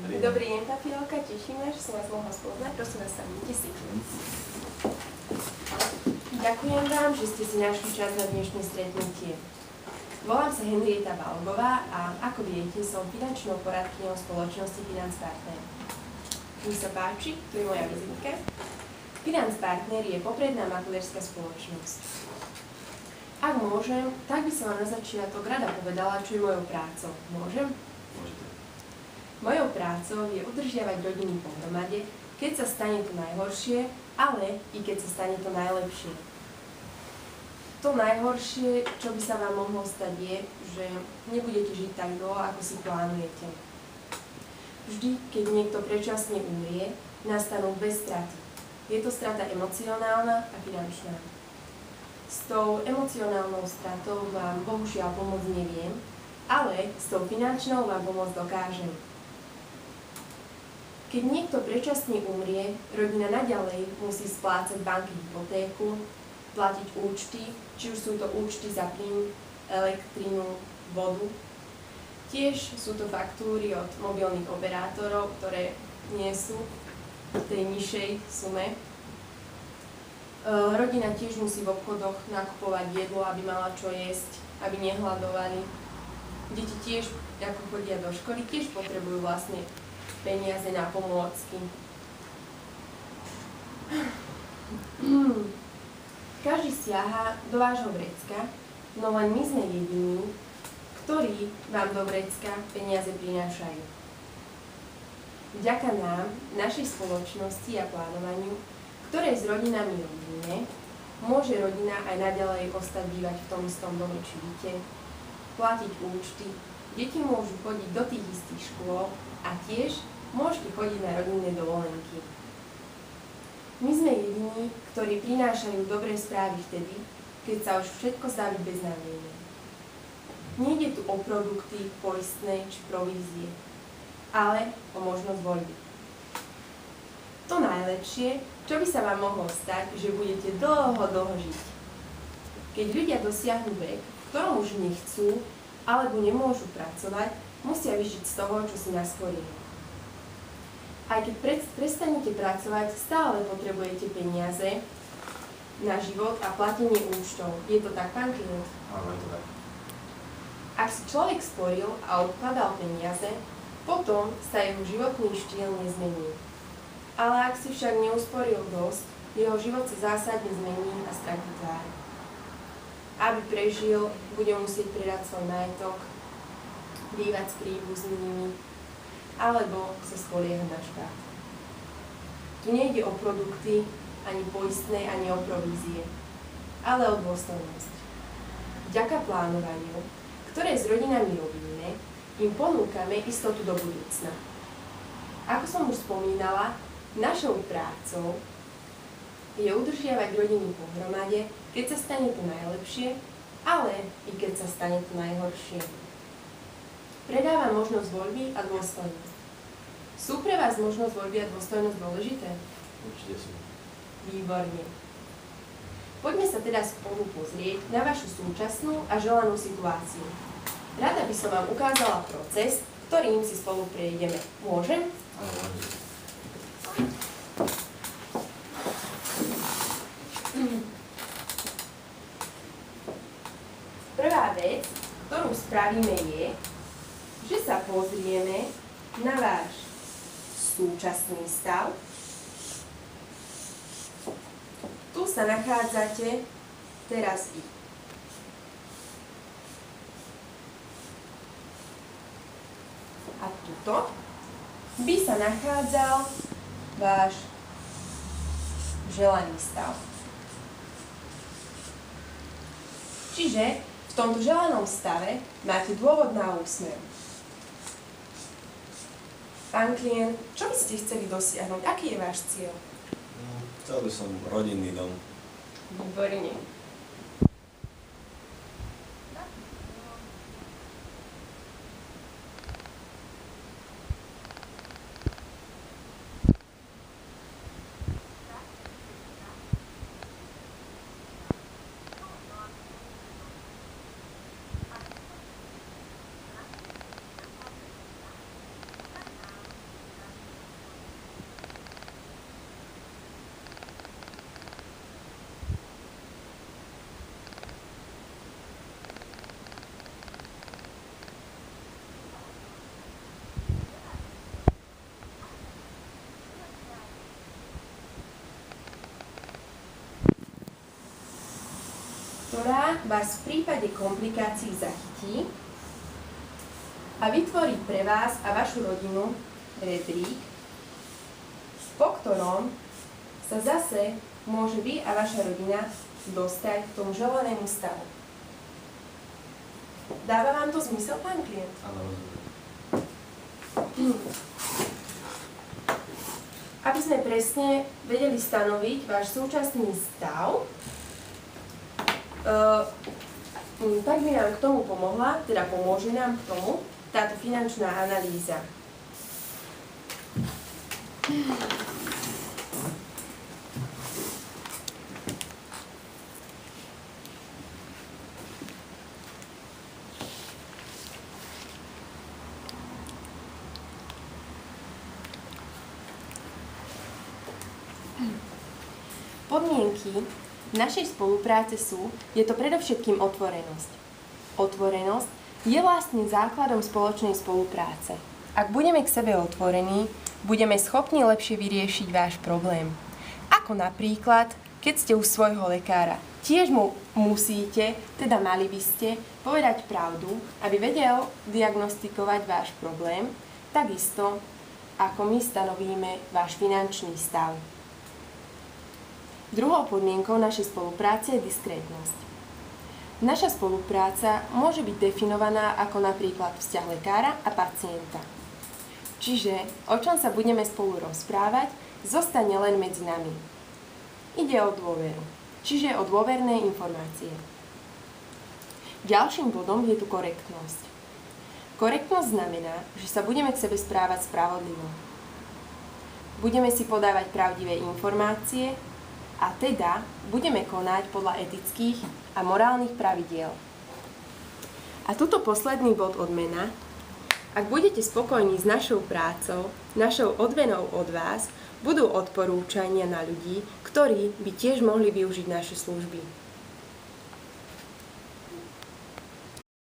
Dobrý deň, Papielka, tešíme, že som vás mohla spoznať. Prosím vás, sadnite si. Ďakujem vám, že ste si našli čas na dnešné stretnutie. Volám sa Henrieta Balgová a ako viete, som finančnou poradkyňou spoločnosti Finance Partner. Nech sa páči, tu je moja vizitka. Finance Partner je popredná maklérska spoločnosť. Ak môžem, tak by som vám na začiatok rada povedala, čo je mojou prácou. Môžem? Môžete. Mojou prácou je udržiavať rodiny pohromade, keď sa stane to najhoršie, ale i keď sa stane to najlepšie. To najhoršie, čo by sa vám mohlo stať, je, že nebudete žiť tak dlho, ako si plánujete. Vždy, keď niekto predčasne umrie, nastanú dve straty. Je to strata emocionálna a finančná. S tou emocionálnou stratou vám bohužiaľ pomôcť neviem, ale s tou finančnou vám pomôcť dokážem. Keď niekto predčasne umrie, rodina naďalej musí splácať banky hypotéku, platiť účty, či už sú to účty za plyn, elektrínu, vodu. Tiež sú to faktúry od mobilných operátorov, ktoré nie sú v tej nižšej sume. Rodina tiež musí v obchodoch nakupovať jedlo, aby mala čo jesť, aby nehladovali. Deti tiež, ako chodia do školy, tiež potrebujú vlastne peniaze na pomôcky. Každý siaha do vášho vrecka, no len my sme jediní, ktorí vám do vrecka peniaze prinášajú. Vďaka nám, našej spoločnosti a plánovaniu, ktoré s rodinami robíme, môže rodina aj naďalej ostať bývať v tom istom dome či byte, platiť účty, deti môžu chodiť do tých istých škôl a tiež môžete chodiť na rodinné dovolenky. My sme jediní, ktorí prinášajú dobré správy vtedy, keď sa už všetko zdá byť beznádejné. Nejde tu o produkty, poistné či provízie, ale o možnosť voľby. To najlepšie, čo by sa vám mohlo stať, že budete dlho žiť. Keď ľudia dosiahnu vek, v ktorom už nechcú alebo nemôžu pracovať, musia vyžiť z toho, čo si nasporili. Aj keď prestanete pracovať, stále potrebujete peniaze na život a platenie účtov. Je to tak, pán klient? Áno, je to tak. Ak si človek sporil a odkladal peniaze, potom sa jeho životný štýl nezmení. Ale ak si však neusporil dosť, jeho život sa zásadne zmení a stratí tvár. Aby prežil, bude musieť predať svoj majetok, bývať s príbuznými, alebo sa spoliehať na štát. Tu nejde o produkty, ani poistné, ani o provízie, ale o dôstojnosť. Vďaka plánovaniu, ktoré s rodinami robíme, im ponúkame istotu do budúcna. Ako som už spomínala, našou prácou je udržiavať rodiny pohromade, keď sa stane to najlepšie, ale i keď sa stane to najhoršie. Predáva možnosť voľby a dôstojnosť. Sú pre vás možnosť voľby a dôstojnosť dôležité? Určite sú. Výborne. Poďme sa teda spolu pozrieť na vašu súčasnú a želanú situáciu. Rada by som vám ukázala proces, ktorým si spolu prejdeme. Môžem? Áno, môžete. Prvá vec, ktorú spravíme, je, že sa pozrieme na váš súčasný stav. Tu sa nachádzate teraz vy. A tuto by sa nachádzal váš želaný stav. Čiže v tomto želanom stave máte dôvod na úsmev. Pán klient, čo by ste chceli dosiahnuť? Aký je váš cieľ? Chcel by som rodinný dom. Výborne. vás v prípade komplikácií zachytí a vytvorí pre vás a vašu rodinu rebrík, po ktorom sa zase môže vy a vaša rodina dostať k tomu želanému stavu. Dáva vám to zmysel, pán klient? Áno, rozumiem. Aby sme presne vedeli stanoviť váš súčasný stav, tak by nám k tomu pomohla, teda pomôže nám k tomu táto finančná analýza. Podmienky našej spolupráce sú, je to predovšetkým otvorenosť. Otvorenosť je vlastne základom spoločnej spolupráce. Ak budeme k sebe otvorení, budeme schopní lepšie vyriešiť váš problém. Ako napríklad, keď ste u svojho lekára. Tiež mu musíte, teda mali by ste, povedať pravdu, aby vedel diagnostikovať váš problém, takisto ako my stanovíme váš finančný stav. Druhou podmienkou našej spolupráce je diskrétnosť. Naša spolupráca môže byť definovaná ako napríklad vzťah lekára a pacienta. Čiže o čom sa budeme spolu rozprávať, zostane len medzi nami. Ide o dôveru, čiže o dôverné informácie. Ďalším bodom je tu korektnosť. Korektnosť znamená, že sa budeme k sebe správať spravodlivo. Budeme si podávať pravdivé informácie, a teda budeme konať podľa etických a morálnych pravidiel. A tuto posledný bod odmena. Ak budete spokojní s našou prácou, našou odmenou od vás budú odporúčania na ľudí, ktorí by tiež mohli využiť naše služby.